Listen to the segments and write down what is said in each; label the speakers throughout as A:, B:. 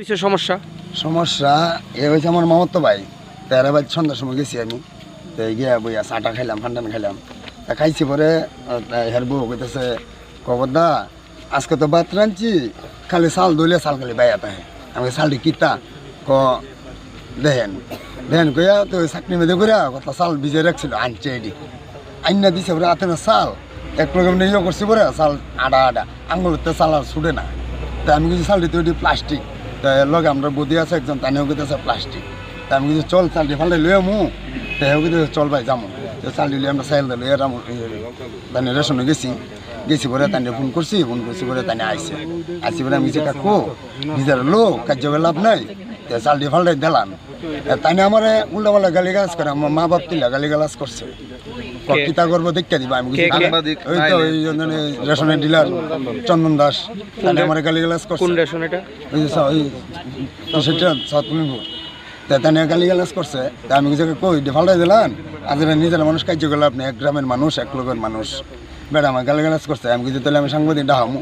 A: কিছু সমস্যা
B: সমস্যা এ হয়েছে আমার মামাতো ভাই তেরা ভাই সন্ধ্যার সময় গেছি আমি তো গিয়া বইয়া চাটা খাইলাম ফান্ডান খাইলাম তা খাইছি পরে হের বউ কইতেছে কবরদা আজকে তো ভাত রাঁধছি খালি চাল দইলে চাল খালি বাইয়া তাহে আমি চালটি কিতা ক দেখেন দেখেন কইয়া তো চাকরি মেধে করিয়া কথা চাল ভিজে রাখছিল আনছে এটি আইনা দিছে পরে হাতে না চাল এক রকম ইয়ে করছি পরে চাল আডা আডা আঙুলতে চাল আর ছুটে না তা আমি কিছু চালটি তৈরি প্লাস্টিক তা লগে আমরা বদি আছে একজন তানেও কইতেছে প্লাস্টিক তা আমি কিছু চল চালটি ফালে লইয়া মু তাইও কিন্তু চল ভাই যামু তো চালটি লইয়া আমরা চাইল লইয়া তানে রেশনে গেছি পরে তানে ফোন করছি পরে তানে আইসি পরে আমি যে কাকু নিজের লোক কার্য লাভ নাই চালটি ফালে দিলাম তাই আমার উল্টা পাল্টা গালি গালাজ করে আমার মা বাপ তিলা গালি গালাজ করছে কিতা করবো দেখতে দিবা আমি ওই তো ওই রেশনের ডিলার চন্দন দাস তাই আমার গালি গালাজ করছে
A: কোন রেশন এটা
B: ওই যে সেটা সাতপুর তাই গালি গালাজ করছে তা আমি কিছু কই ফাল্টাই দিলাম আজ নিজের মানুষ কার্য করলে আপনি এক গ্রামের মানুষ এক লোকের মানুষ বেড়া আমার গালি গালাজ করছে আমি কিছু তাহলে আমি সাংবাদিক ডাহামু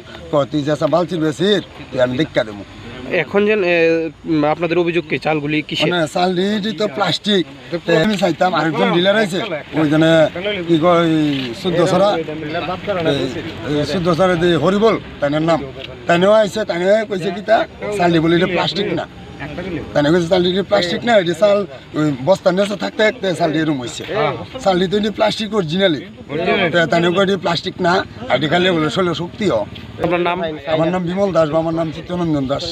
B: তুই যে বালচির বেশির তুই আমি দেখা দেবো
A: এখন যে আপনাদের অভিযোগ কি চালগুলি কি
B: চালটি তো প্লাস্টিক আমি চাইতাম আরেকজন ডিলার আছে ওই জন্য কি কয় চোদ্দশরা হরিবল তাইনের নাম তাইনেও আইসে তাইনে কইছে কি তা চালটি বলি এটা প্লাস্টিক না তাইনে কইছে চালটি প্লাস্টিক না এটা চাল ওই বস্তার নেচে থাকতে থাকতে চালটি এরম হয়েছে চালটি তো প্লাস্টিক অরিজিনালি তাইনে কয় প্লাস্টিক না আইটি খালি বলে শৈল শক্তি
A: আপনার নাম
B: আমার নাম বিমল দাস বা আমার নাম চিত্তরঞ্জন দাস